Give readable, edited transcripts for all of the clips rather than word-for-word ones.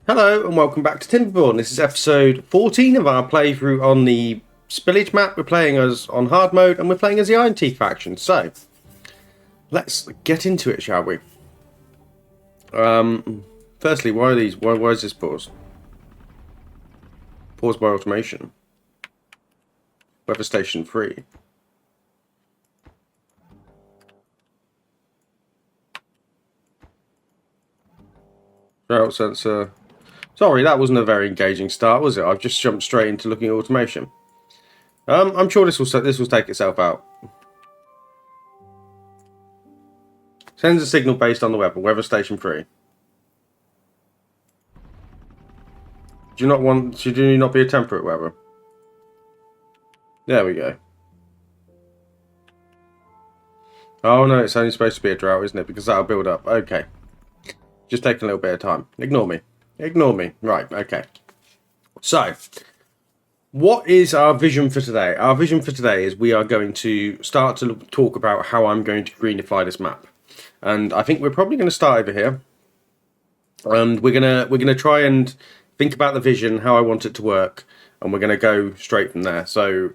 Hello and welcome back to Timberborn. This is episode 14 of our playthrough on the Spillage map. We're playing as on hard mode and we're playing as the Ironteeth faction. So, let's get into it, shall we? Firstly, why are these? Why is this paused? Paused by automation. Weather station 3. Drought sensor. Sorry, that wasn't a very engaging start, was it? I've just jumped straight into looking at automation. I'm sure this will take itself out. Sends a signal based on the weather. Weather station 3. Should you not be a temperate weather? There we go. Oh no, it's only supposed to be a drought, isn't it? Because that'll build up. Okay. Just taking a little bit of time. Ignore me. Ignore me. Right, okay. So, what is our vision for today? Our vision for today is we are going to start to talk about how I'm going to greenify this map. And I think we're probably going to start over here. And we're gonna try and think about the vision, how I want it to work, and we're gonna go straight from there. So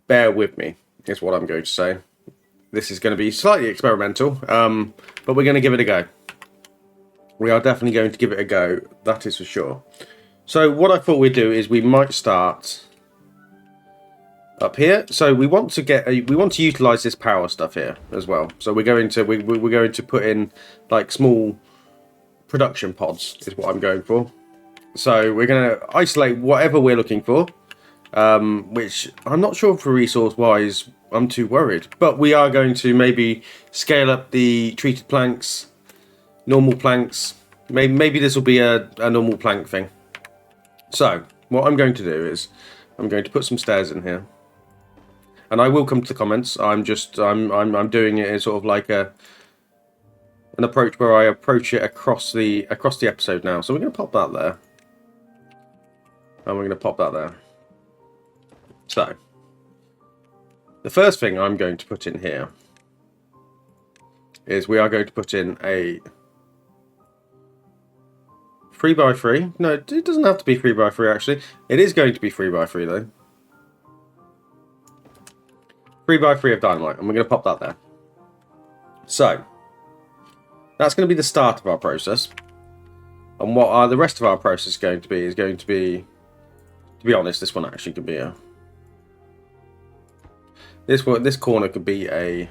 bear with me, is what I'm going to say. This is going to be slightly experimental, but we're going to give it a go. We are definitely going to give it a go, that is for sure. So what I thought we'd do is we might start up here. So we want to utilize this power stuff here as well. So we're going to put in like small production pods is what I'm going for. So we're going to isolate whatever we're looking for, which I'm not sure for resource wise I'm too worried, but we are going to maybe scale up the treated planks, normal planks. Maybe this will be a normal plank thing. So what I'm going to do is I'm going to put some stairs in here, and I will come to the comments. I'm doing it in sort of like an approach where I approach it across the episode now. So we're going to pop that there, and we're going to pop that there. So the first thing I'm going to put in here is we are going to put in a 3x3. No, it doesn't have to be 3x3 actually. It is going to be 3x3 though. 3x3 of dynamite, and we're going to pop that there. So that's going to be the start of our process. And what the rest of our process going to be to be honest, this one actually could be a this corner could be a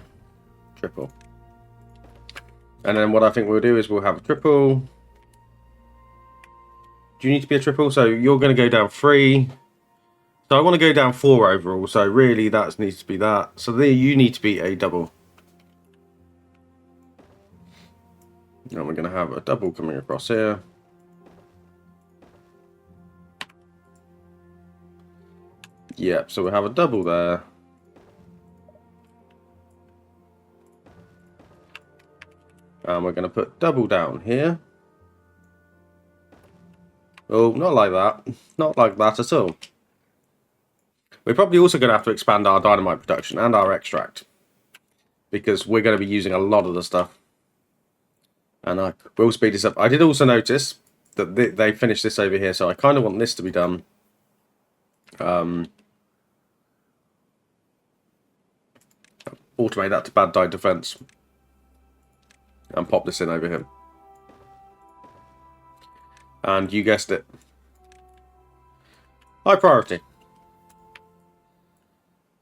triple. And then what I think we'll do is we'll have a triple. Do you need to be a triple? So you're going to go down 3. So I want to go down 4 overall. So really that needs to be that. So there you need to be a double. And we're going to have a double coming across here. Yep, so we have a double there. And we're going to put double down here. Oh, not like that. Not like that at all. We're probably also going to have to expand our dynamite production and our extract, because we're going to be using a lot of the stuff. And I will speed this up. I did also notice that they finished this over here, so I kind of want this to be done. Automate that to bad die defense. And pop this in over here. And you guessed it. High priority.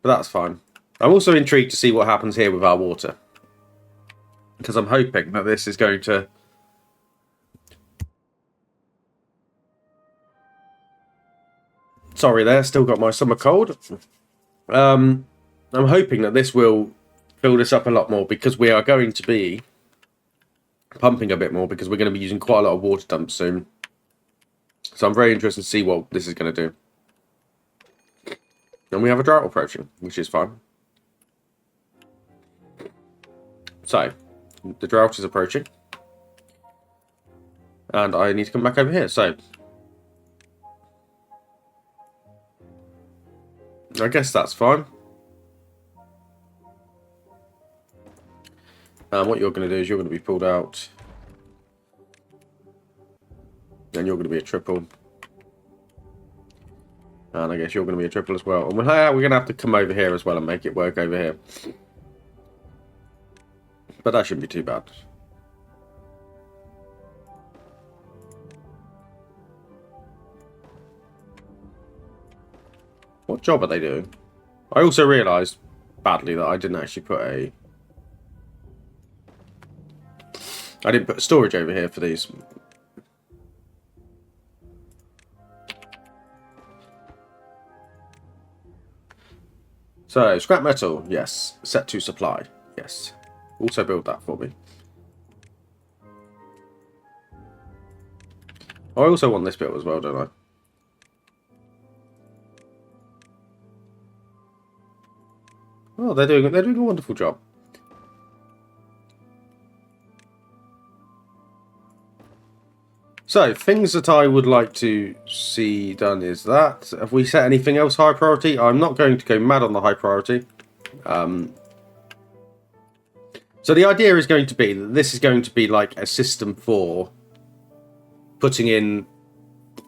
But that's fine. I'm also intrigued to see what happens here with our water, because I'm hoping that this is going to... Sorry there, still got my summer cold. I'm hoping that this will fill this up a lot more, because we are going to be pumping a bit more, because we're going to be using quite a lot of water dumps soon. So I'm very interested to see what this is going to do. And we have a drought approaching, which is fine. So, the drought is approaching. And I need to come back over here, so... I guess that's fine. And what you're going to do is you're going to be pulled out Then you're going to be a triple. And I guess you're going to be a triple as well. And we're going to have to come over here as well and make it work over here. But that shouldn't be too bad. What job are they doing? I also realised badly that I didn't actually put a... I didn't put storage over here for these. So, scrap metal, yes. Set to supply, yes. Also build that for me. I also want this built as well, don't I? Oh, they're doing a wonderful job. So, things that I would like to see done is that. Have we set anything else high priority? I'm not going to go mad on the high priority. So the idea is going to be that this is going to be like a system for putting in...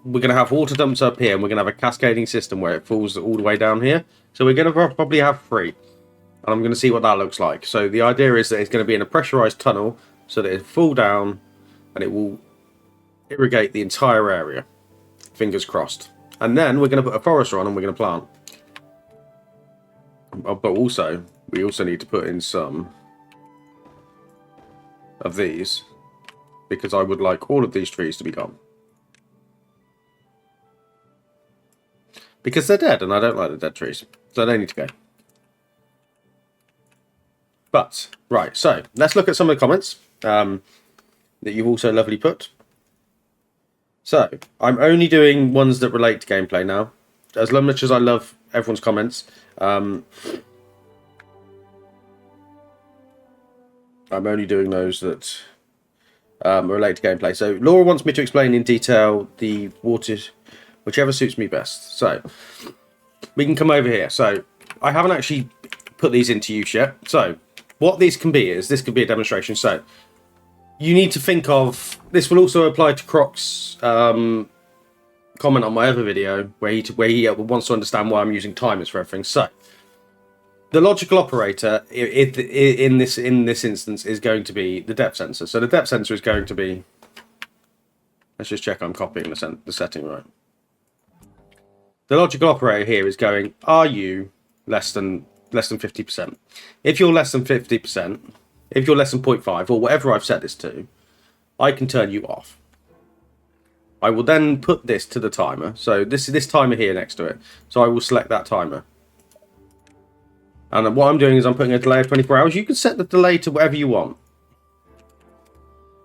We're going to have water dumps up here, and we're going to have a cascading system where it falls all the way down here. So we're going to probably have 3. And I'm going to see what that looks like. So the idea is that it's going to be in a pressurized tunnel so that it'll fall down and it will irrigate the entire area. Fingers crossed. And then we're going to put a forester on and we're going to plant. But also, we also need to put in some of these, because I would like all of these trees to be gone. Because they're dead and I don't like the dead trees. So they need to go. But, right, so let's look at some of the comments that you've also lovely put. So, I'm only doing ones that relate to gameplay now. As much as I love everyone's comments, I'm only doing those that relate to gameplay. So, Laura wants me to explain in detail the water, whichever suits me best. So, we can come over here. So, I haven't actually put these into use yet. So, what these can be is, this could be a demonstration. So, you need to think of, this will also apply to Croc's comment on my other video, where he wants to understand why I'm using timers for everything. So, the logical operator in this instance is going to be the depth sensor. So the depth sensor is going to be, let's just check I'm copying the setting right. The logical operator here is going, are you less than 50%? If you're less than 50%, if you're less than 0.5 or whatever I've set this to, I can turn you off. I will then put this to the timer. So this timer here next to it. So I will select that timer. And what I'm doing is I'm putting a delay of 24 hours. You can set the delay to whatever you want.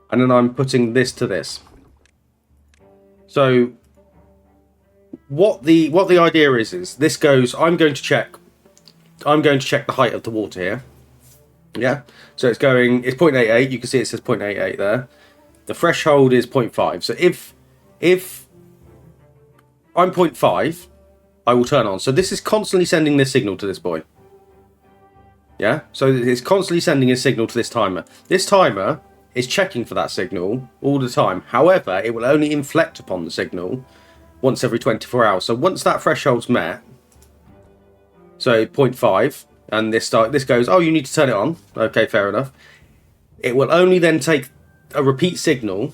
And then I'm putting this to this. So what the idea is this goes, I'm going to check the height of the water here. Yeah. So it's 0.88. You can see it says 0.88 there. The threshold is 0.5. So if I'm 0.5, I will turn on. So this is constantly sending this signal to this boy. Yeah, so it's constantly sending a signal to this timer. This timer is checking for that signal all the time. However, it will only inflect upon the signal once every 24 hours. So once that threshold's met, so 0.5, and this goes, oh, you need to turn it on. Okay, fair enough. It will only then take a repeat signal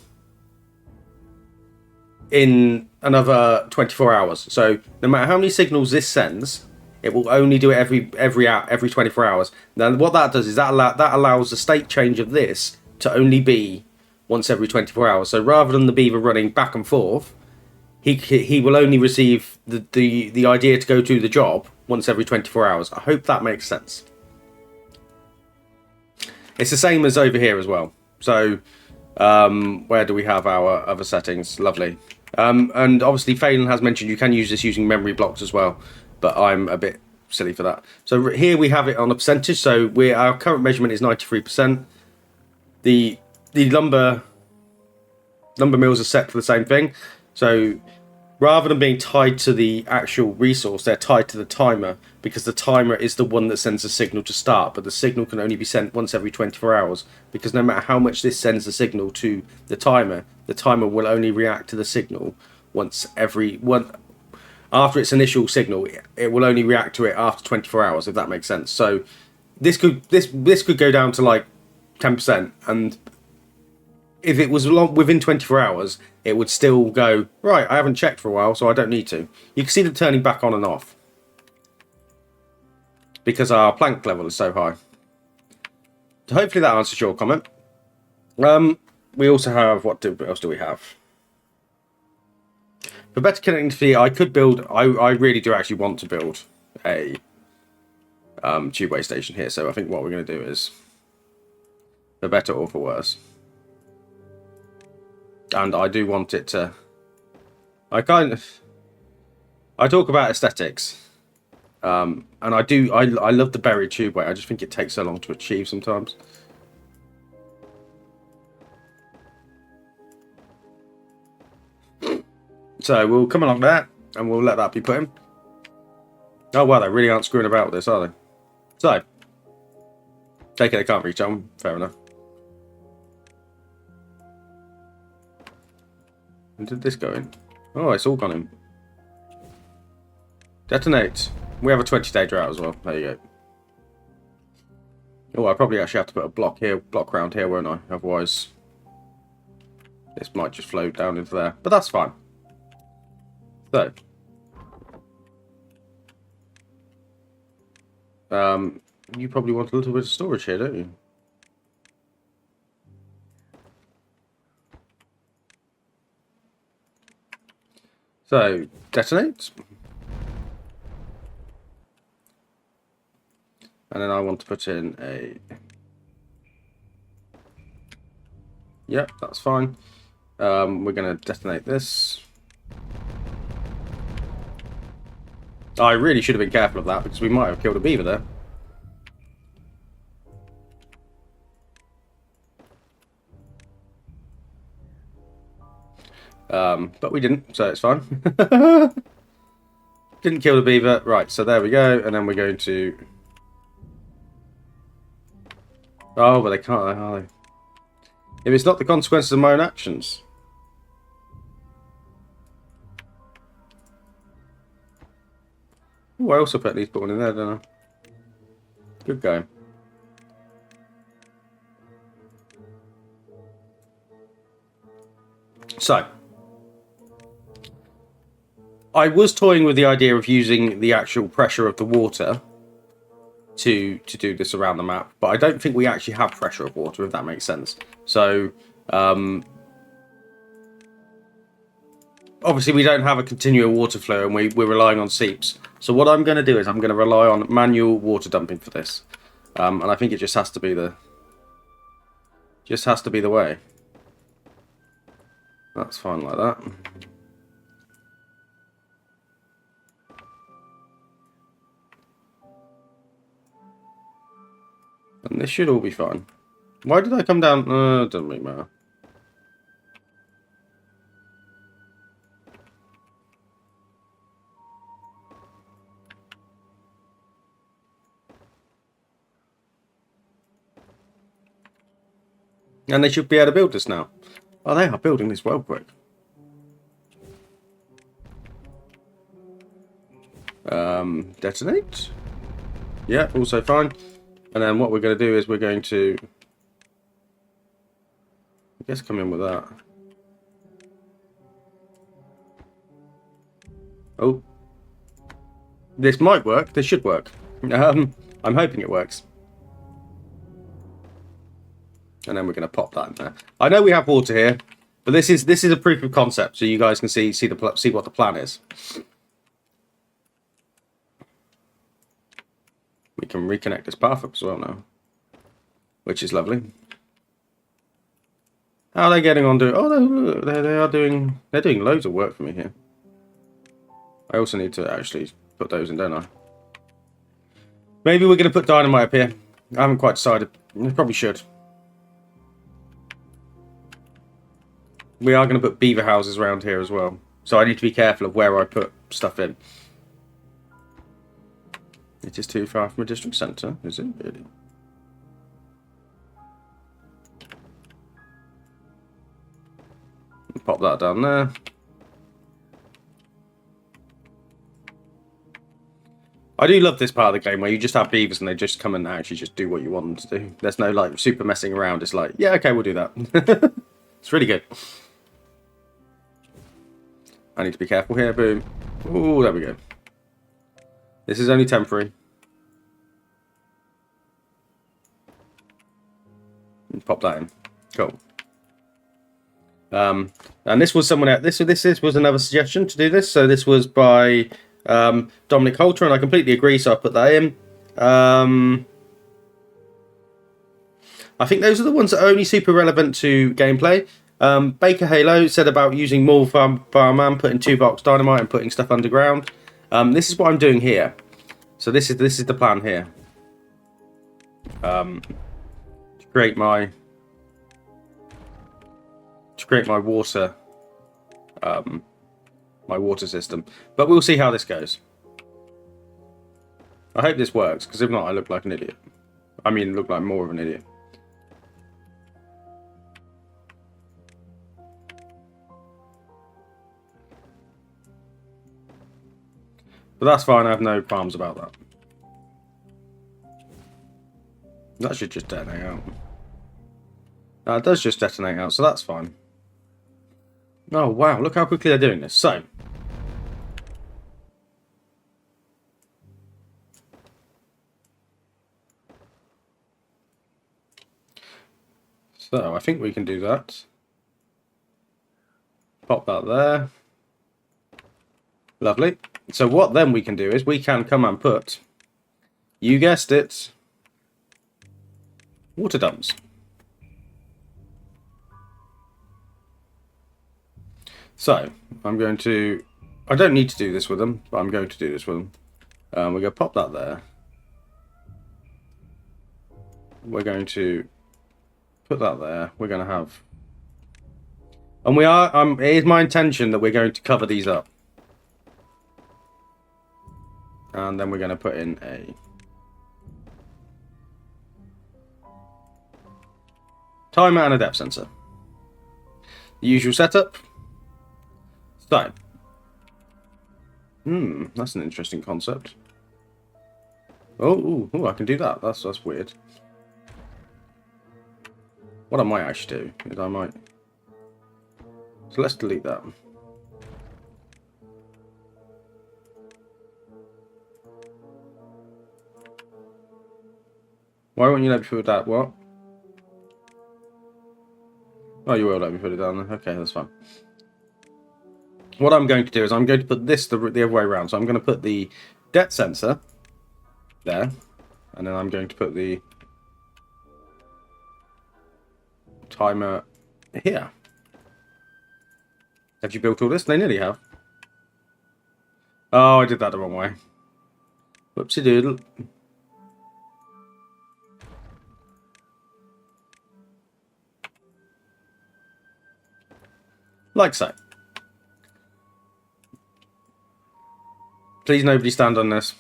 in another 24 hours. So no matter how many signals this sends, it will only do it every 24 hours. Now, what that does is that allows the state change of this to only be once every 24 hours. So rather than the beaver running back and forth, he will only receive the idea to go do the job once every 24 hours. I hope that makes sense. It's the same as over here as well. So where do we have our other settings? Lovely. And obviously Phelan has mentioned you can use this using memory blocks as well, but I'm a bit silly for that. So here we have it on a percentage. So our current measurement is 93%. The lumber mills are set for the same thing. So rather than being tied to the actual resource, they're tied to the timer, because the timer is the one that sends the signal to start, but the signal can only be sent once every 24 hours, because no matter how much this sends the signal to the timer, the timer will only react to the signal after its initial signal. It will only react to it after 24 hours, if that makes sense. So this could go down to like 10%, and if it was within 24 hours, it would still go, right, I haven't checked for a while, so I don't need to. You can see them turning back on and off because our plank level is so high. So hopefully that answers your comment. We also have, what else do we have? For better connectivity, I could build, I really do actually want to build a tubeway station here. So I think what we're going to do is, for better or for worse. And I do want it to, I talk about aesthetics. And I love the buried tubeway. I just think it takes so long to achieve sometimes. So we'll come along there, and we'll let that be put in. Oh wow, they really aren't screwing about with this, are they? So, take it they can't reach them. Fair enough. When did this go in? Oh, it's all gone in. Detonate. We have a 20-day drought as well. There you go. Oh, I probably actually have to put a block round here, won't I? Otherwise, this might just flow down into there. But that's fine. So, you probably want a little bit of storage here, don't you? So, detonate. And then I want to put in a... Yep, that's fine. We're going to detonate this. I really should have been careful of that, because we might have killed a beaver there. But we didn't, so it's fine. Didn't kill the beaver. Right, so there we go. And then we're going to... Oh, but they can't, are they? If it's not the consequences of my own actions. Oh, I also put at least put one in there, don't I? Good going. So, I was toying with the idea of using the actual pressure of the water to do this around the map, but I don't think we actually have pressure of water, if that makes sense. So, obviously we don't have a continual water flow, and we're relying on seeps. So what I'm going to do is I'm going to rely on manual water dumping for this, and I think it just has to be the way. That's fine like that. And this should all be fine. Why did I come down? It doesn't really matter. And they should be able to build this now. Oh, they are building this well quick. Detonate. Yeah, also fine. And then what we're going to do is we're going to, I guess, come in with that. Oh. This might work. This should work. I'm hoping it works. And then we're going to pop that in there. I know we have water here, but this is a proof of concept, so you guys can see what the plan is. We can reconnect this path up as well now, which is lovely. How are they getting on doing? Oh, they're doing loads of work for me here. I also need to actually put those in, don't I? Maybe we're going to put dynamite up here. I haven't quite decided. We probably should. We are going to put beaver houses around here as well. So I need to be careful of where I put stuff in. It is too far from a district centre, is it really? Pop that down there. I do love this part of the game where you just have beavers and they just come and actually just do what you want them to do. There's no like super messing around. It's like, yeah, okay, we'll do that. It's really good. I need to be careful here. Boom. Oh, there we go. This is only temporary. Pop that in. Cool. And this was someone else. This was another suggestion to do this. So this was by Dominic Holter, and I completely agree. So I put that in. I think those are the ones that are only super relevant to gameplay. Baker Halo said about using more fireman, putting 2 box dynamite and putting stuff underground. This is what I'm doing here. So this is the plan here. To create my water system, but we'll see how this goes. I hope this works, because if not, I look like an idiot. I mean, look like more of an idiot. But that's fine, I have no qualms about that. That should just detonate out. No, it does just detonate out, so that's fine. Oh, wow, look how quickly they're doing this. So, I think we can do that. Pop that there. Lovely. So what then we can do is we can come and put, you guessed it, water dumps. So I'm going to, I don't need to do this with them, but I'm going to do this with them. We're going to pop that there. We're going to put that there. We're going to have, and we are, it is my intention that we're going to cover these up. And then we're going to put in a timer and a depth sensor. The usual setup. So, that's an interesting concept. Oh, I can do that. That's weird. What I might actually do is I might. So let's delete that. Why won't you let me put that? What? Oh, you will let me put it down there. Okay, that's fine. What I'm going to do is I'm going to put this the other way around. So I'm going to put the depth sensor there, and then I'm going to put the timer here. Have you built all this? They nearly have. Oh, I did that the wrong way. Whoopsie doodle. Like so. Please nobody stand on this.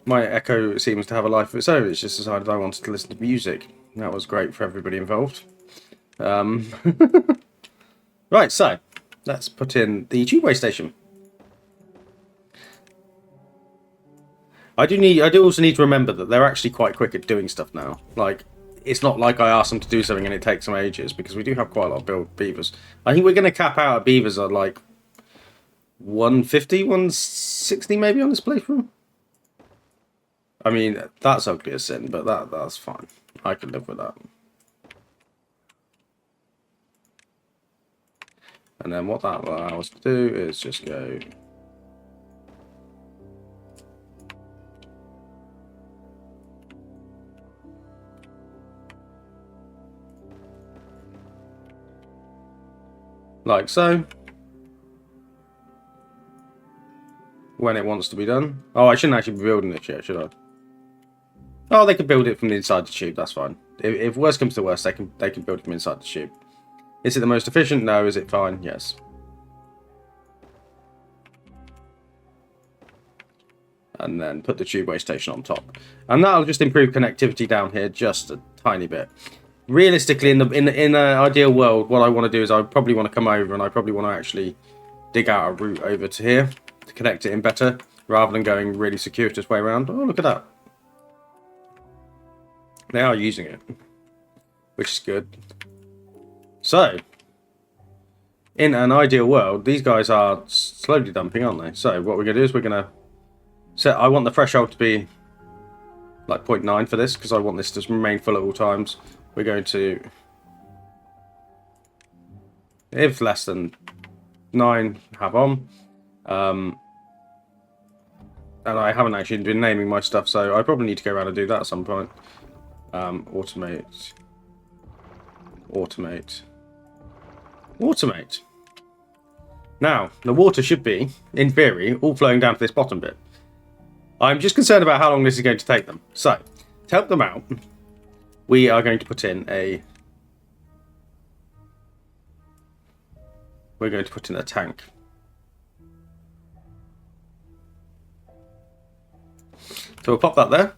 My Echo seems to have a life of its own. It's just decided I wanted to listen to music. That was great for everybody involved. Right, so let's put in the tubeway station. I do also need to remember that they're actually quite quick at doing stuff now. Like, it's not like I ask them to do something and it takes them ages, because we do have quite a lot of beavers. I think we're going to cap out at beavers at like 150, 160 maybe on this playthrough. I mean, that's ugly as sin, but that's fine. I can live with that. And then what that will allow us to do is just go... like so. When it wants to be done. Oh, I shouldn't actually be building it yet, should I? Oh, they can build it from the inside the tube, that's fine. If worst comes to worst, they can build it from inside the tube. Is it the most efficient? No. Is it fine? Yes. and then put the tubeway station on top, and that'll just improve connectivity down here just a tiny bit. Realistically, in an ideal world, what I want to do is I probably want to come over and I probably want to actually dig out a route over to here to connect it in better, rather than going really circuitous way around. Oh, look at that. They are using it, which is good. So, in an ideal world, these guys are slowly dumping, aren't they? So, what we're going to do is we're going to set... I want the threshold to be like 0.9 for this, because I want this to remain full at all times. We're going to... if less than 9, have on. And I haven't actually been naming my stuff, so I probably need to go around and do that at some point. Automate. Automate. Automate. Now, the water should be, in theory, all flowing down to this bottom bit. I'm just concerned about how long this is going to take them. So, to help them out, we are going to put in a... we're going to put in a tank. So we'll pop that there.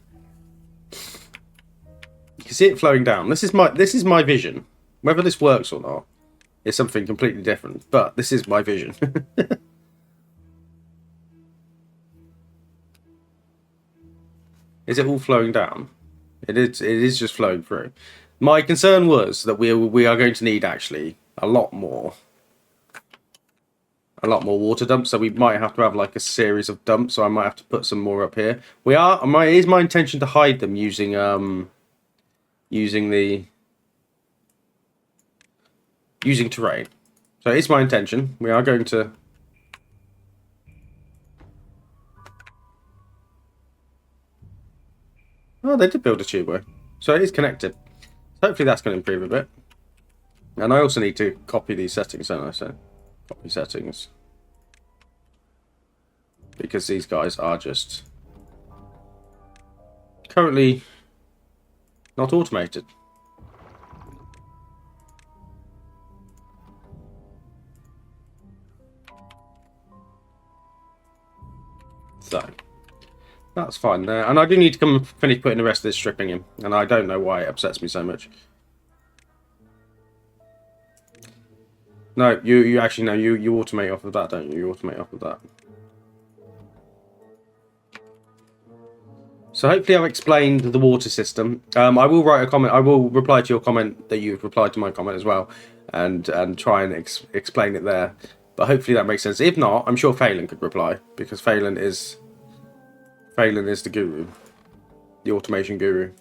You can see it flowing down. This is my vision. Whether this works or not is something completely different, but this is my vision. Is it all flowing down? It is just flowing through. My concern was that we are going to need actually a lot more water dumps, so we might have to have like a series of dumps, so I might have to put some more up here. It is my intention to hide them using terrain. So it's my intention. We are going to... oh, they did build a tubeway. So it is connected. So hopefully that's going to improve a bit. And I also need to copy these settings, don't I? So copy settings. Because these guys are just currently not automated. So that's fine there. And I do need to come and finish putting the rest of this stripping in. And I don't know why it upsets me so much. No, you actually know you automate off of that, don't you? You automate off of that. So hopefully I've explained the water system. I will write a comment. I will reply to your comment that you've replied to my comment as well, and try and explain it there. But hopefully that makes sense. If not, I'm sure Phelan could reply, because Phelan is the guru, the automation guru.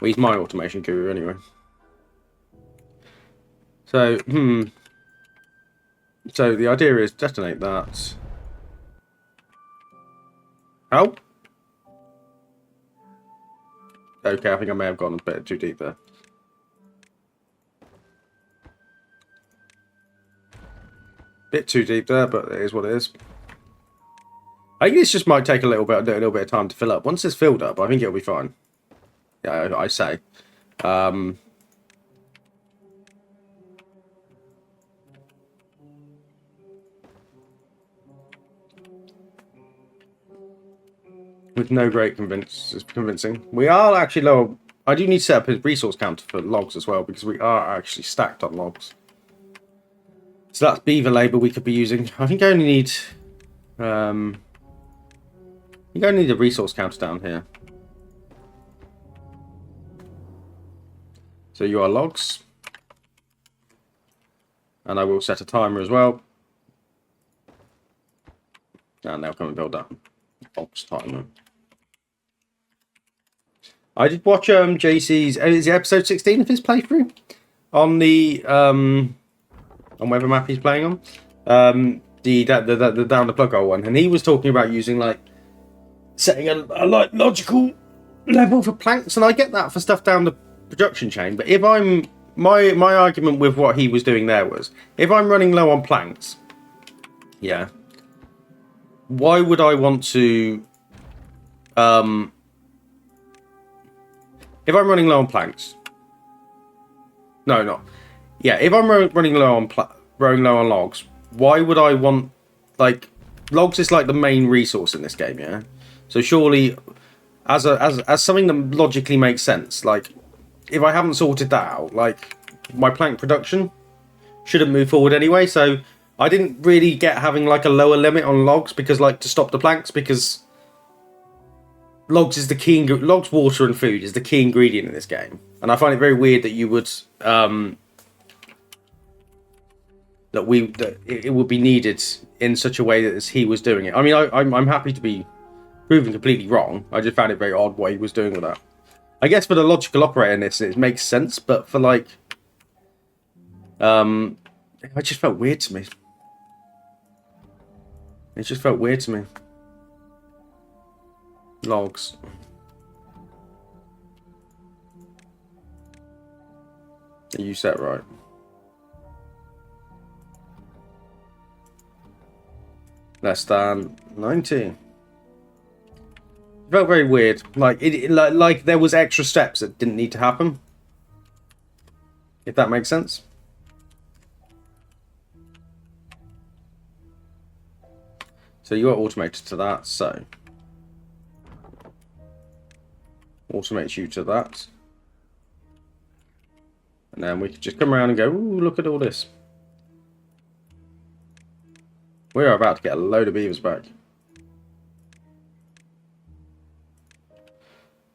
Well, he's my automation guru anyway. So, So the idea is detonate that. How? Okay, I think I may have gone a bit too deep there. Bit too deep there, but it is what it is. I think this just might take a little bit of time to fill up. Once it's filled up, I think it'll be fine. Yeah, I say. With no great convincing. We are actually low. I do need to set up a resource counter for logs as well, because we are actually stacked on logs. So that's beaver labour we could be using. I think I only need... I think I only need a resource counter down here. So you are logs. And I will set a timer as well. And they'll come and build that. Logs timer. I did watch JC's... is it episode 16 of his playthrough? On the... on whatever map he's playing on. The down the plug hole one. And he was talking about using, like, setting a like logical level for planks. And I get that for stuff down the production chain. But if I'm... My argument with what he was doing there was, if I'm running low on planks, yeah, why would I want to... if I'm running low on planks... No, not. Yeah, if I'm running low on logs, why would I want, like, logs is like the main resource in this game, yeah. So surely, as something that logically makes sense, like, if I haven't sorted that out, like, my plank production shouldn't move forward anyway. So I didn't really get having like a lower limit on logs because, like, to stop the planks, because logs is the key. Logs, water, and food is the key ingredient in this game, and I find it very weird that you would that it would be needed in such a way that as he was doing it. I mean, I'm happy to be proven completely wrong. I just found it very odd what he was doing with that. I guess for the logical operator in this, it makes sense, but for like, it just felt weird to me. It just felt weird to me. Logs. Are you set right? Less than 90. It felt very weird. Like like there was extra steps that didn't need to happen. If that makes sense. So you are automated to that, so automate you to that. And then we could just come around and go, ooh, look at all this. We are about to get a load of beavers back.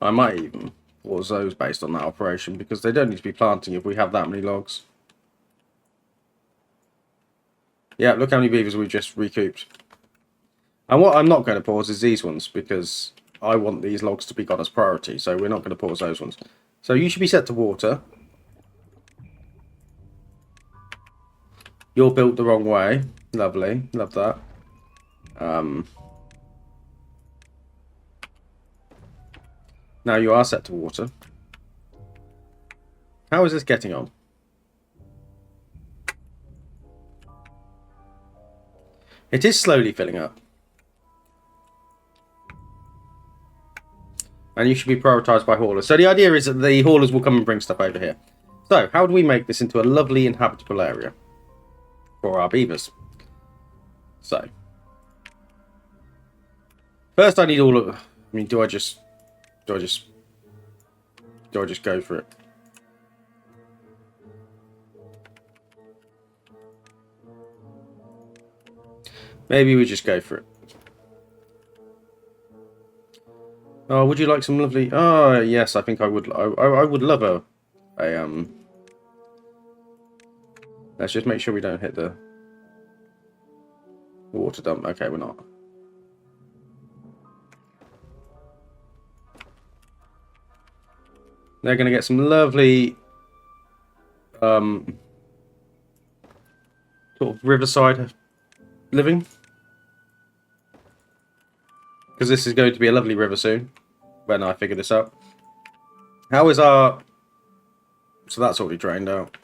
I might even pause those based on that operation, because they don't need to be planting if we have that many logs. Yeah, look how many beavers we've just recouped. And what I'm not going to pause is these ones, because I want these logs to be got as priority, so we're not going to pause those ones. So you should be set to water. You're built the wrong way. Lovely. Love that. Now you are set to water. How is this getting on? It is slowly filling up. And you should be prioritised by haulers. So the idea is that the haulers will come and bring stuff over here. So how do we make this into a lovely inhabitable area for our beavers? So first I need all of... I mean, do I just go for it? Maybe we just go for it. Oh, would you like some lovely... Oh, yes, I think I would. I would love a Let's just make sure we don't hit the water dump. Okay, we're not. They're going to get some lovely sort of riverside living, because this is going to be a lovely river soon when I figure this out. How is our... So that's already drained out.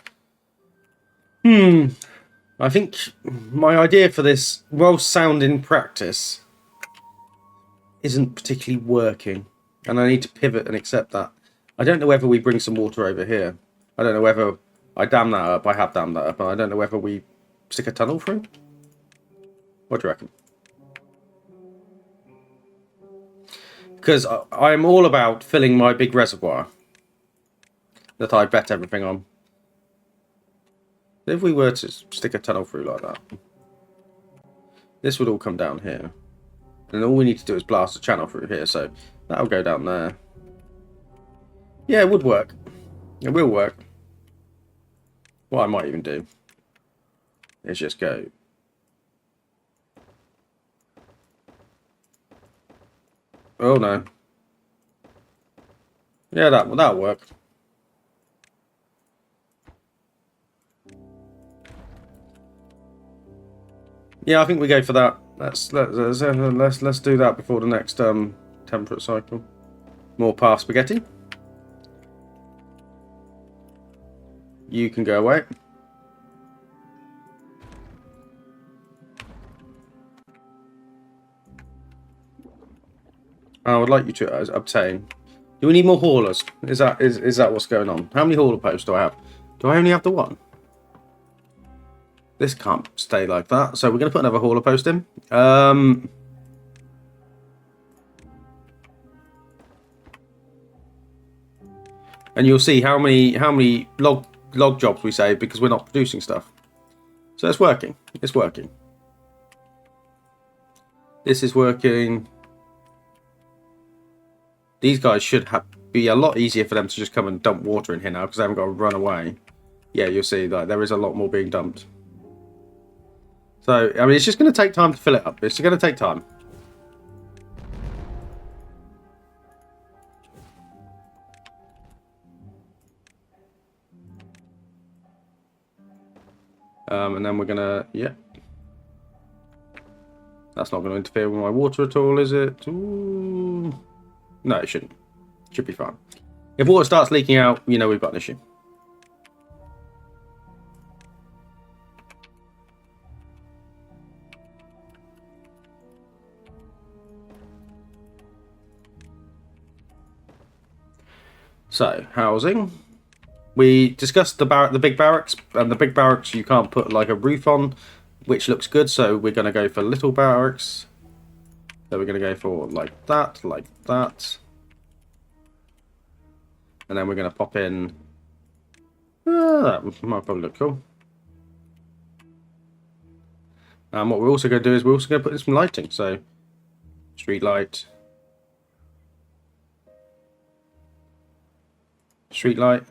I think my idea for this, well sound in practice, isn't particularly working, and I need to pivot and accept that. I don't know whether we bring some water over here. I don't know whether I dam that up. I have dammed that up, and I don't know whether we stick a tunnel through. What do you reckon? Because I'm all about filling my big reservoir that I bet everything on. If we were to stick a tunnel through like that, this would all come down here. And all we need to do is blast a channel through here, so that'll go down there. Yeah, it would work. It will work. What I might even do is just go... Oh no. Yeah, that'll work. Yeah, I think we go for that. Let's do that before the next temperate cycle. More past spaghetti. You can go away. I would like you to obtain. Do we need more haulers? Is that what's going on? How many hauler posts do I have? Do I only have the one? This can't stay like that, so we're going to put another hauler post in. And you'll see how many log jobs we save because we're not producing stuff. So it's working. It's working. This is working. These guys should be a lot easier for them to just come and dump water in here now because they haven't got to run away. Yeah, you'll see that there is a lot more being dumped. So, I mean, it's just going to take time to fill it up. It's going to take time. And then we're going to, yeah. That's not going to interfere with my water at all, is it? Ooh. No, it shouldn't. Should be fine. If water starts leaking out, you know we've got an issue. So, housing. We discussed the big barracks, and the big barracks you can't put like a roof on, which looks good, so we're going to go for little barracks. So we're going to go for like that. And then we're going to pop in... that might probably look cool. And what we're also going to do is we're also going to put in some lighting. So, street light. Street light.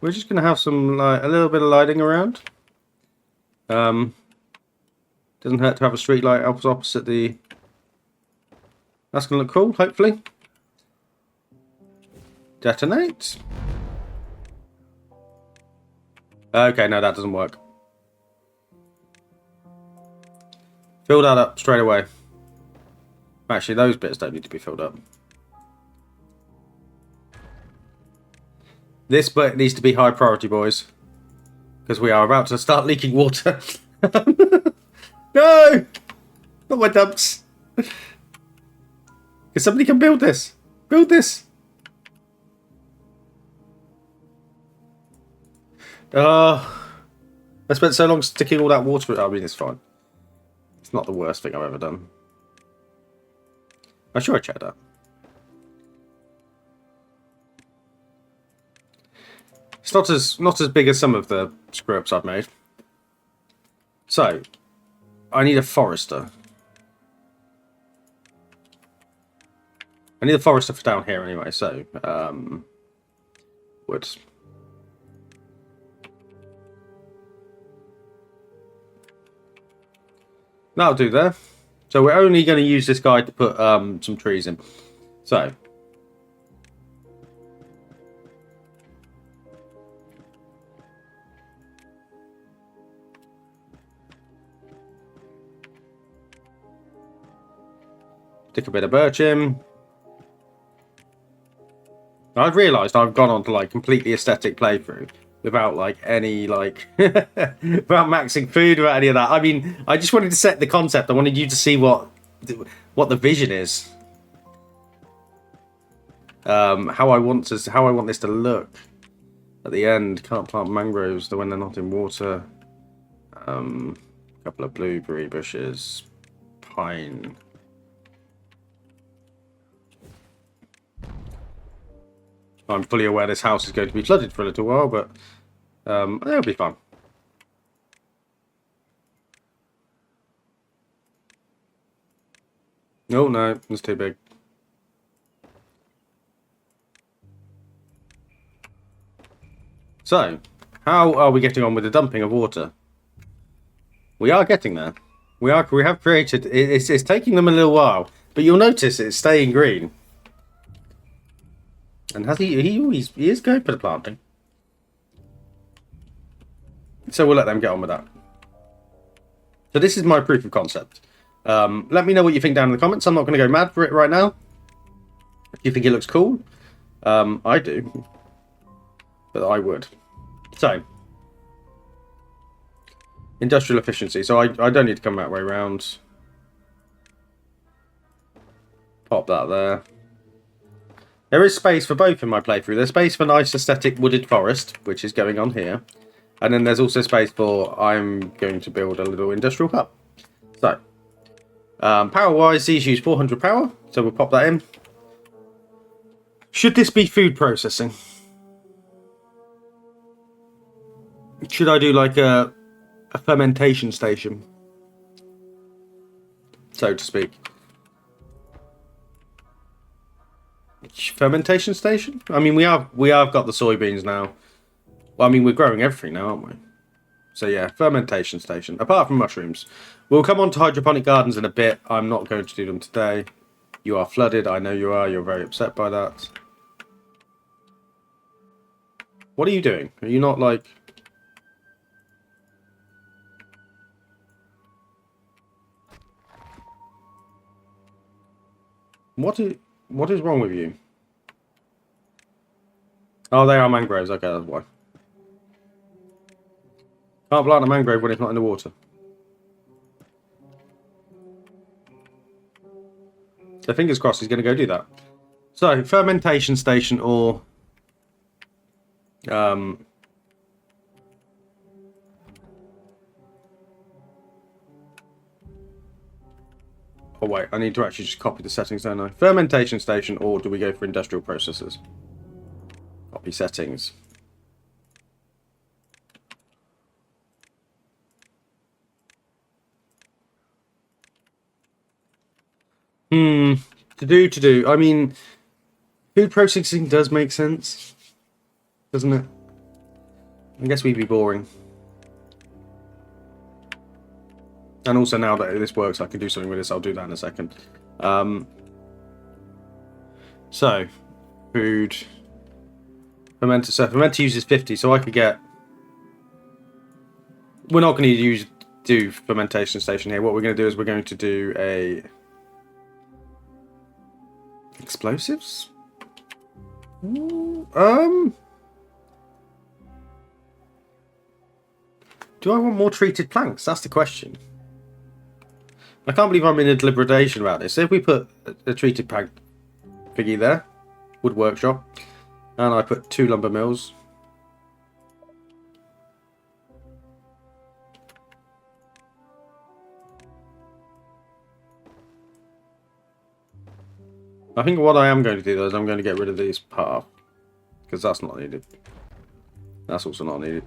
We're just going to have some a little bit of lighting around. Doesn't hurt to have a street light opposite the... That's going to look cool, hopefully. Detonate. Okay, no, that doesn't work. Fill that up straight away. Actually, those bits don't need to be filled up. This bit needs to be high priority, boys. Because we are about to start leaking water. No! Not my dumps. Can somebody come build this? Build this! I spent so long sticking all that water... I mean, it's fine. It's not the worst thing I've ever done. I'm sure I checked that. It's not as big as some of the screw-ups I've made. So, I need a forester. I need a forester for down here anyway, so, wood. That'll do there. So we're only going to use this guy to put some trees in. So. Stick a bit of birch in. I've realised I've gone on to like completely aesthetic playthrough without like any like without maxing food or any of that. I mean, I just wanted to set the concept. I wanted you to see what the vision is. How I want this to look at the end. Can't plant mangroves when they're not in water. A couple of blueberry bushes, pine. I'm fully aware this house is going to be flooded for a little while, but it'll be fun. Oh no, it's too big. So, how are we getting on with the dumping of water? We are getting there. We have created. It's taking them a little while, but you'll notice it's staying green. And has he is going for the planting. So we'll let them get on with that. So this is my proof of concept. Let me know what you think down in the comments. I'm not going to go mad for it right now. If you think it looks cool, I do. But I would. So, industrial efficiency. So I don't need to come that way around. Pop that there. There is space for both in my playthrough. There's space for nice aesthetic wooded forest, which is going on here. And then there's also space for I'm going to build a little industrial hub. So, power-wise, these use 400 power, so we'll pop that in. Should this be food processing? Should I do like a fermentation station, so to speak? Fermentation station? I mean, we have got the soybeans now. Well, I mean, we're growing everything now, aren't we? So yeah, fermentation station. Apart from mushrooms. We'll come on to hydroponic gardens in a bit. I'm not going to do them today. You are flooded. I know you are. You're very upset by that. What are you doing? Are you not like... What is wrong with you? Oh, they are mangroves. Okay, that's why. Can't plant a mangrove when it's not in the water. So fingers crossed he's going to go do that. So, fermentation station or... Oh wait, I need to actually just copy the settings, don't I? Fermentation station, or do we go for industrial processes? Copy settings. To do. I mean, food processing does make sense, doesn't it? I guess we'd be boring. And also now that this works, I can do something with this. I'll do that in a second. So, food. Fermenter. So fermenter uses 50, so I could get... We're not going to do fermentation station here. What we're going to do is we're going to do a... Explosives? Do I want more treated planks? That's the question. I can't believe I'm in a deliberation about this. So if we put a treated plank thingy there, wood workshop, and I put 2 lumber mills. I think what I am going to do though is I'm going to get rid of these path, because that's not needed. That's also not needed.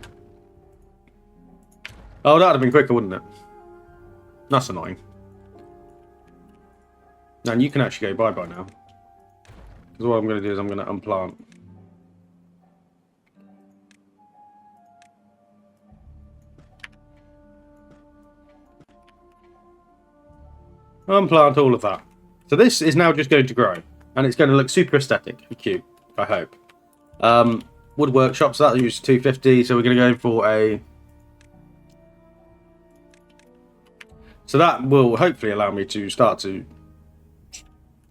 Oh, that would have been quicker, wouldn't it? That's annoying. And you can actually go bye-bye now. Because what I'm going to do is I'm going to unplant. Unplant all of that. So this is now just going to grow. And it's going to look super aesthetic and cute, I hope. Wood workshop, so that'll use 250. So we're going to go for a... So that will hopefully allow me to start to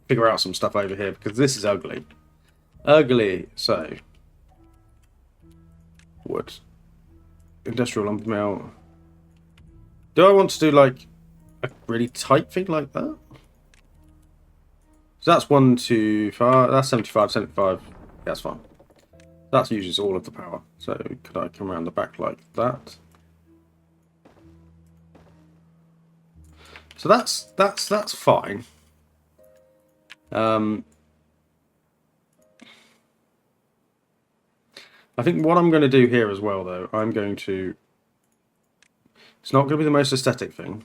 figure out some stuff over here, because this is ugly. Ugly. So, wood. Industrial lumber mill. Do I want to do like a really tight thing like that? So that's 1, 2, 5. That's 75, 75. That's fine. That uses all of the power. So could I come around the back like that? So that's fine. I think what I'm going to do here as well, though, I'm going to... It's not going to be the most aesthetic thing.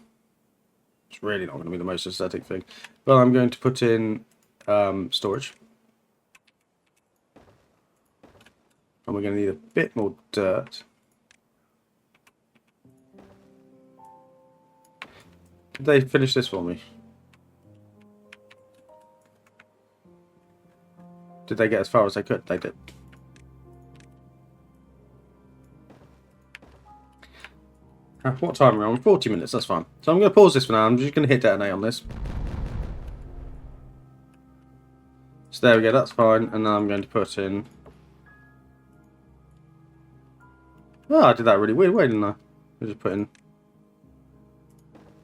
It's really not going to be the most aesthetic thing. But I'm going to put in storage. And we're going to need a bit more dirt. Did they finish this for me? Did they get as far as they could? They did. What time are we on? 40 minutes, that's fine. So I'm going to pause this for now. I'm just going to hit detonate on this. So there we go, that's fine. And now I'm going to put in... Oh, I did that really weird way, didn't I? I just put in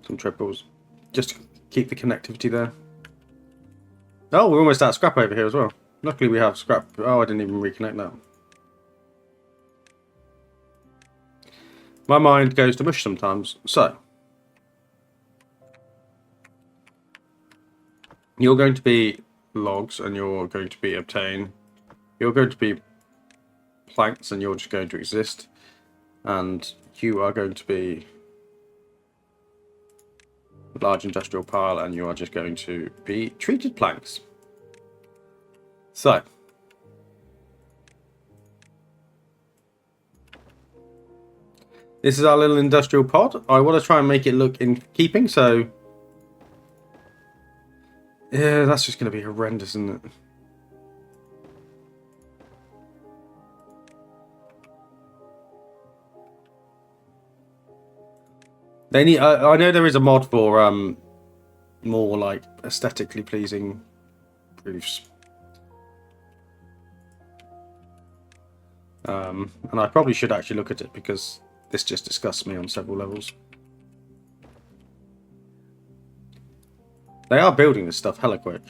some triples. Just to keep the connectivity there. Oh, we're almost out of scrap over here as well. Luckily we have scrap. Oh, I didn't even reconnect that. My mind goes to mush sometimes. So, you're going to be logs and you're going to be obtain. You're going to be planks and you're just going to exist. And you are going to be a large industrial pile and you are just going to be treated planks. So, this is our little industrial pod. I want to try and make it look in keeping, so yeah, that's just going to be horrendous, isn't it? They need. I know there is a mod for more like aesthetically pleasing roofs. And I probably should actually look at it because this just disgusts me on several levels. They are building this stuff hella quick.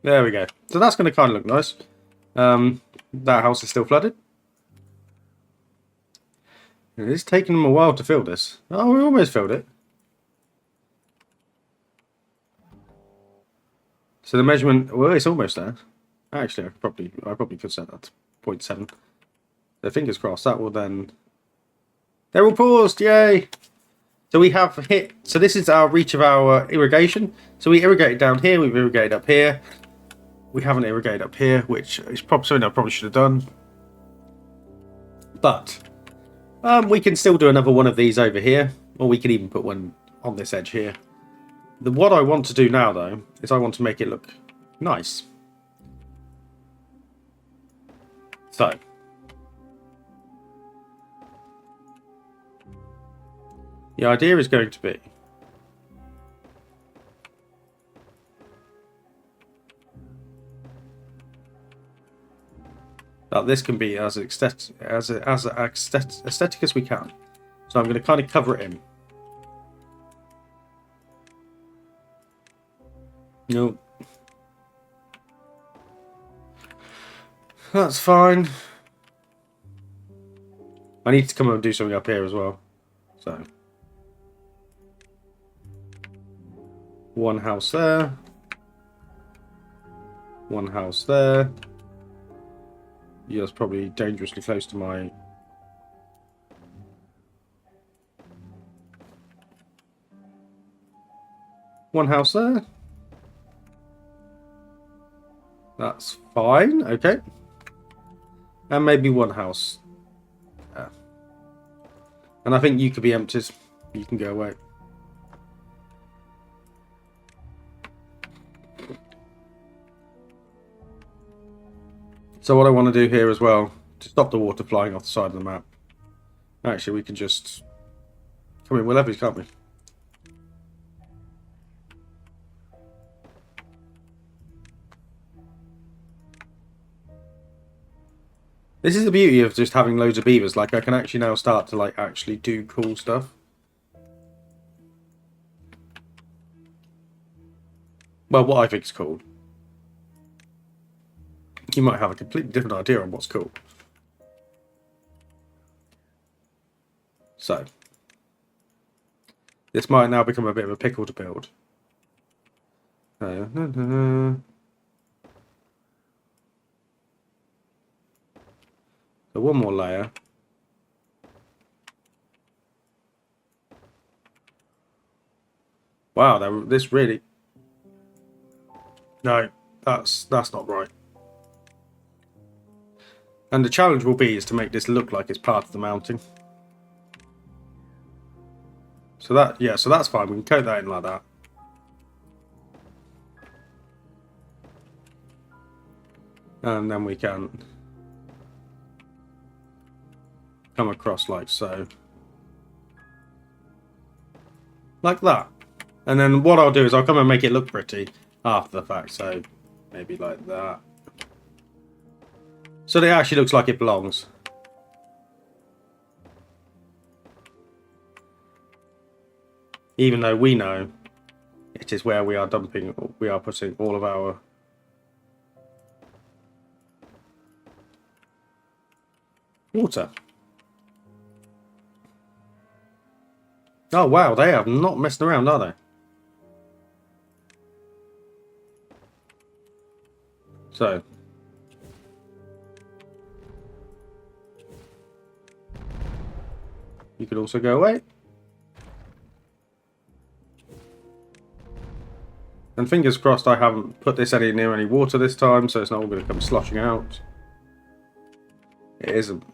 There we go. So that's going to kind of look nice. That house is still flooded. It is taking them a while to fill this. Oh, we almost filled it. So the measurement, well, it's almost there. Actually, I probably could set that to 0.7. So fingers crossed, that will then... They're all paused, yay! So we have hit, so this is our reach of our irrigation. So we irrigated down here, we've irrigated up here. We haven't irrigated up here, which is probably something I probably should have done. But we can still do another one of these over here, or we can even put one on this edge here. What I want to do now, though, is I want to make it look nice. So, the idea is going to be that this can be as aesthetic as we can. So I'm going to kind of cover it in. No. That's fine. I need to come and do something up here as well. So. One house there. One house there. Yeah, that's probably dangerously close to my... One house there. That's fine, okay. And maybe one house. Yeah. And I think you could be emptied. You can go away. So what I want to do here as well, to stop the water flying off the side of the map. Actually, we can just come in with leverage, can't we? This is the beauty of just having loads of beavers. Like, I can actually now start to, like, actually do cool stuff. Well, what I think is cool. You might have a completely different idea on what's cool. So, this might now become a bit of a pickle to build. So one more layer. Wow, this really... No, that's not right. And the challenge will be is to make this look like it's part of the mounting. So that, yeah, so that's fine. We can coat that in like that. And then we can come across like so. Like that. And then what I'll do is I'll come and make it look pretty after the fact. So maybe like that. So that it actually looks like it belongs. Even though we know it is where we are putting all of our water. Oh wow, they have not messed around, are they? So you could also go away. And fingers crossed I haven't put this any near any water this time, so it's not all going to come sloshing out. It isn't.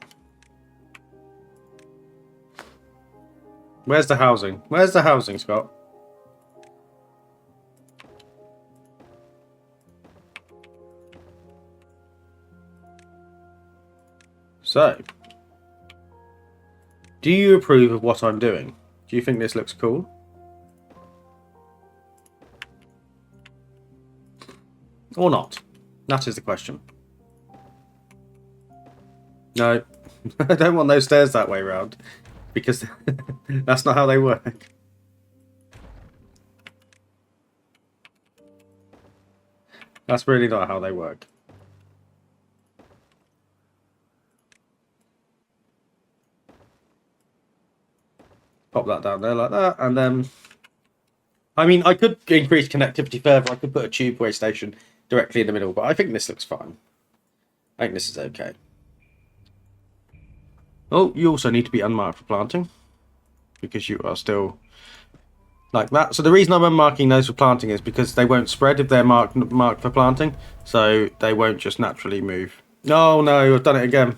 Where's the housing? Where's the housing, Scott? So, do you approve of what I'm doing? Do you think this looks cool? Or not? That is the question. No, I don't want those stairs that way round, because that's not how they work. That's really not how they work. Pop that down there like that, and then... I mean, I could increase connectivity further. I could put a tubeway station directly in the middle, but I think this looks fine. I think this is okay. Oh, you also need to be unmarked for planting, because you are still like that. So the reason I'm unmarking those for planting is because they won't spread if they're marked for planting, so they won't just naturally move. Oh no, I've done it again.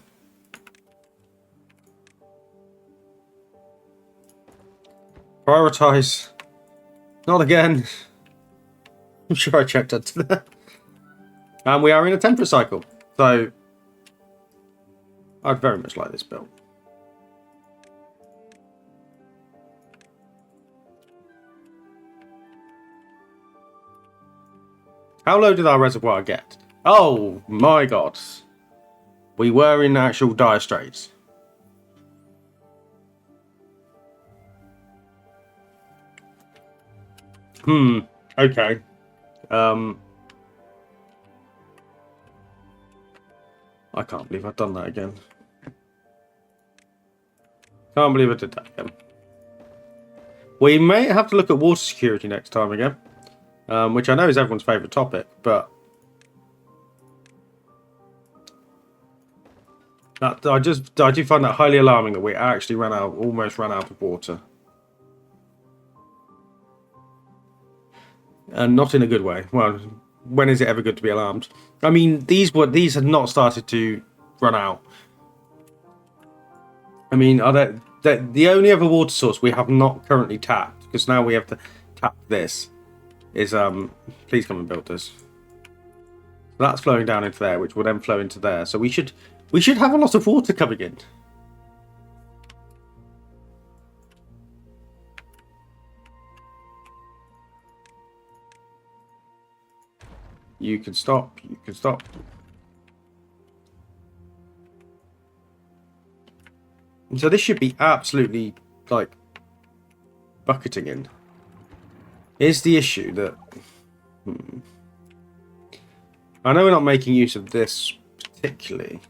Prioritize. Not again. I'm sure I checked it. And we are in a temperate cycle, so I'd very much like this built. How low did our reservoir get? Oh my god. We were in actual dire straits. Okay. I can't believe I've done that again. Can't believe I did that again. We may have to look at water security next time again. Which I know is everyone's favourite topic, but... I do find that highly alarming that we actually almost ran out of water. And not in a good way. Well, when is it ever good to be alarmed? I mean, these had not started to run out. I mean, the only other water source we have not currently tapped, because now we have to tap this, is please come and build this. So that's flowing down into there, which will then flow into there. So we should have a lot of water coming in. You can stop. You can stop. So this should be absolutely, like, bucketing in. Here's the issue that... I know we're not making use of this particularly.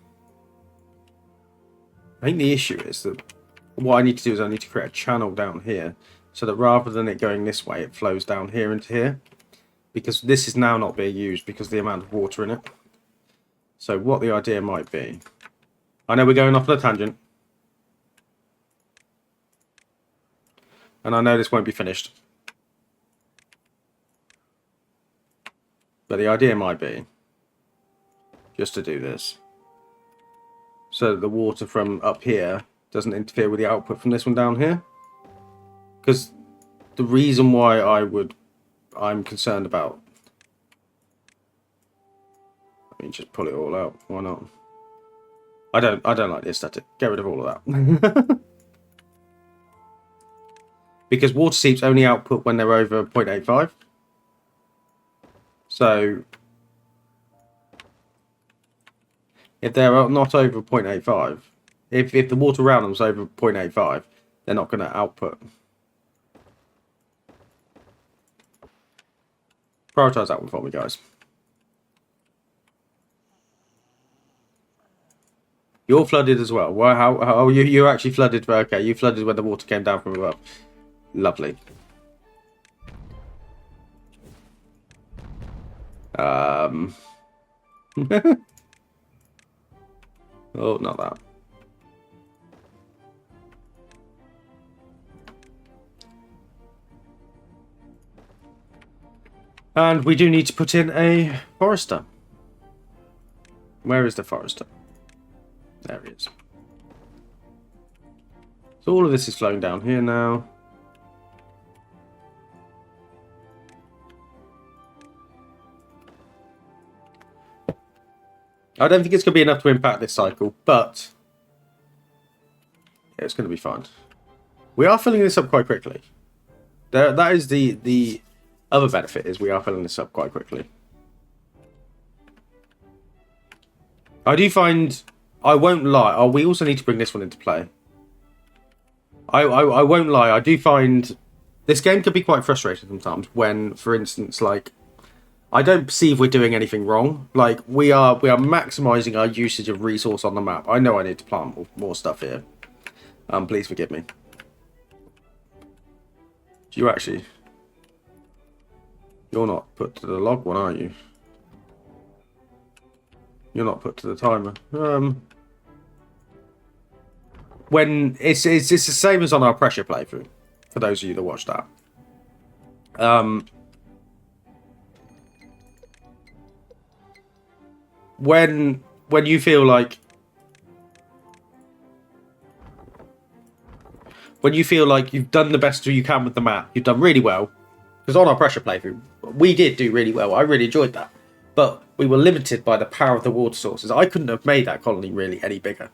I think the issue is that what I need to do is I need to create a channel down here so that rather than it going this way, it flows down here into here. Because this is now not being used because of the amount of water in it. So what the idea might be... I know we're going off on a tangent. And I know this won't be finished. But the idea might be just to do this. So that the water from up here doesn't interfere with the output from this one down here. Because the reason why I'm concerned about... I mean, just pull it all out. Why not? I don't like the aesthetic. Get rid of all of that. Because water seeps only output when they're over 0.85. So if they're not over 0.85, if the water around them is over 0.85, they're not going to output. Prioritise that one for me, guys. You're flooded as well. Why? How you actually flooded? Okay, you flooded when the water came down from above. Lovely. Oh, not that. And we do need to put in a forester. Where is the forester? There he is. So all of this is flowing down here now. I don't think it's going to be enough to impact this cycle, but yeah, it's going to be fine. We are filling this up quite quickly. That is the other benefit, is we are filling this up quite quickly. I do find, I won't lie, oh, we also need to bring this one into play. I won't lie, I do find this game could be quite frustrating sometimes when, for instance, like, I don't perceive we're doing anything wrong. Like, we are maximising our usage of resource on the map. I know I need to plant more stuff here. Please forgive me. Do you actually... You're not put to the log one, are you? You're not put to the timer. When it's the same as on our pressure playthrough, for those of you that watched that. When you feel like you've done the best you can with the map, you've done really well. Because on our pressure playthrough, we did do really well. I really enjoyed that. But we were limited by the power of the water sources. I couldn't have made that colony really any bigger.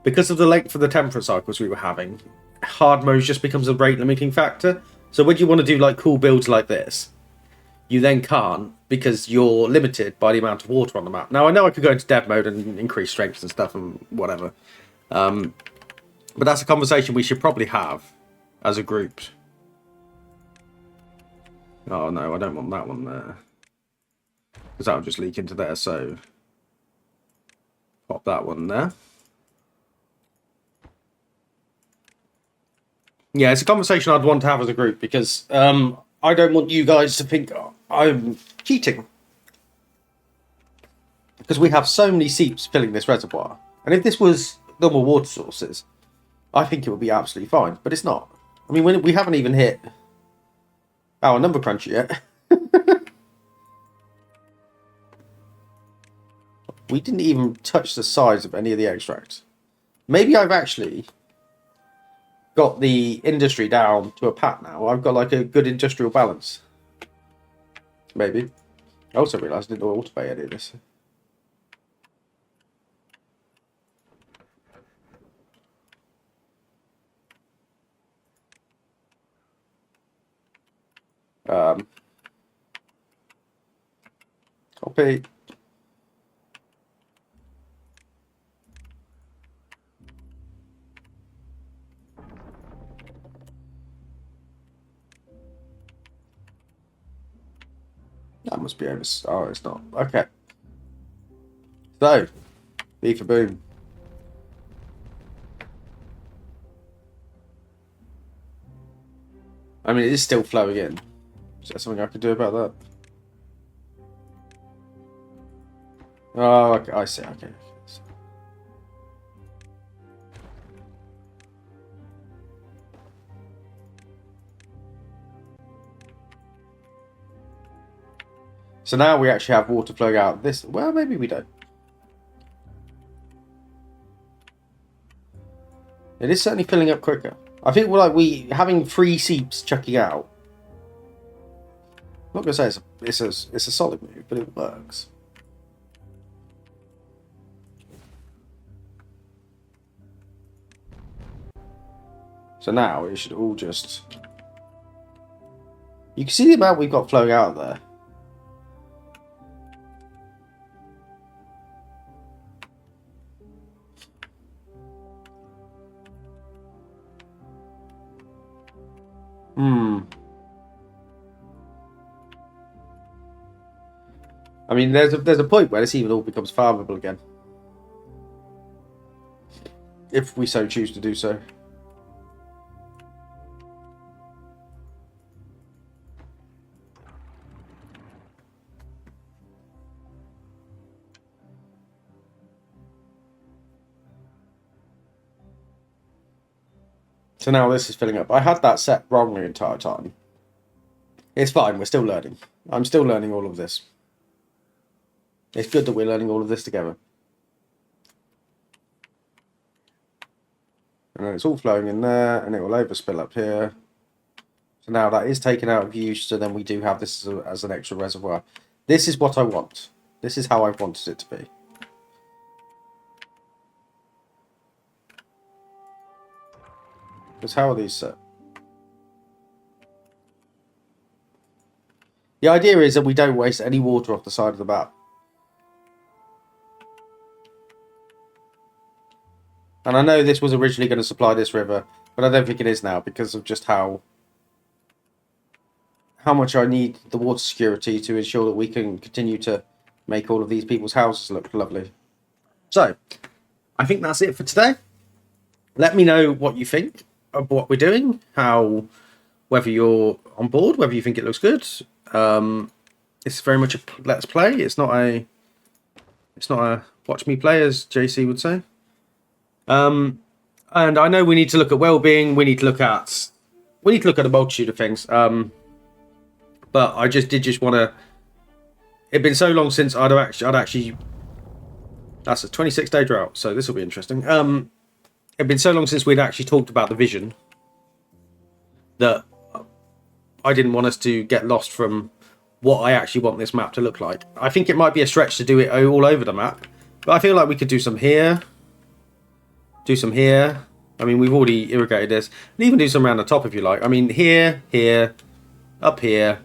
Because of the length of the temperature cycles we were having, hard mode just becomes a rate limiting factor. So when you want to do like cool builds like this, you then can't because you're limited by the amount of water on the map. Now, I know I could go into dev mode and increase strength and stuff and whatever. But that's a conversation we should probably have as a group. Oh no, I don't want that one there. Because that'll just leak into there, so... Pop that one there. Yeah, it's a conversation I'd want to have as a group, because I don't want you guys to think I'm cheating. Because we have so many seeps filling this reservoir. And if this was normal water sources, I think it would be absolutely fine. But it's not. I mean, we haven't even hit our number crunch yet. We didn't even touch the size of any of the extracts. Maybe I've actually got the industry down to a pat now. I've got like a good industrial balance. Maybe. I also realised I didn't know how to pay any of this. Copy. That must be over. Oh, it's not. Okay. So, B for boom. I mean, it is still flowing in. Is there something I could do about that? Oh, okay, I see. Okay. So now we actually have water flowing out this. Well, maybe we don't. It is certainly filling up quicker. I think we having 3 seeps chucking out. I'm not gonna say it's a solid move, but it works. So now it should all just... You can see the amount we've got flowing out of there. I mean, there's a point where this even all becomes farmable again. If we so choose to do so. So now this is filling up. I had that set wrong the entire time. It's fine, we're still learning. I'm still learning all of this. It's good that we're learning all of this together. And then it's all flowing in there, and it will overspill up here. So now that is taken out of use, so then we do have this as an extra reservoir. This is what I want. This is how I wanted it to be. Because how are these set? The idea is that we don't waste any water off the side of the map. And I know this was originally going to supply this river, but I don't think it is now because of just how much I need the water security to ensure that we can continue to make all of these people's houses look lovely. So, I think that's it for today. Let me know what you think of what we're doing, whether you're on board, whether you think it looks good. It's very much a let's play. It's not a watch me play, as JC would say. And I know we need to look at well-being. We need to look at a multitude of things. But I just want to. It'd been so long since I'd actually. That's a 26-day drought, so this will be interesting. It'd been so long since we'd actually talked about the vision that I didn't want us to get lost from what I actually want this map to look like. I think it might be a stretch to do it all over the map, but I feel like we could do some here, do some here. I mean, we've already irrigated this, and even do some around the top if you like. I mean, here, up here.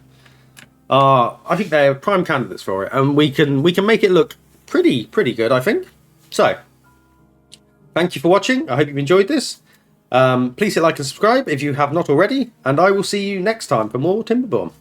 I think they're prime candidates for it, and we can make it look pretty good, I think. So, thank you for watching. I hope you've enjoyed this. Please hit like and subscribe if you have not already, and I will see you next time for more Timberborn.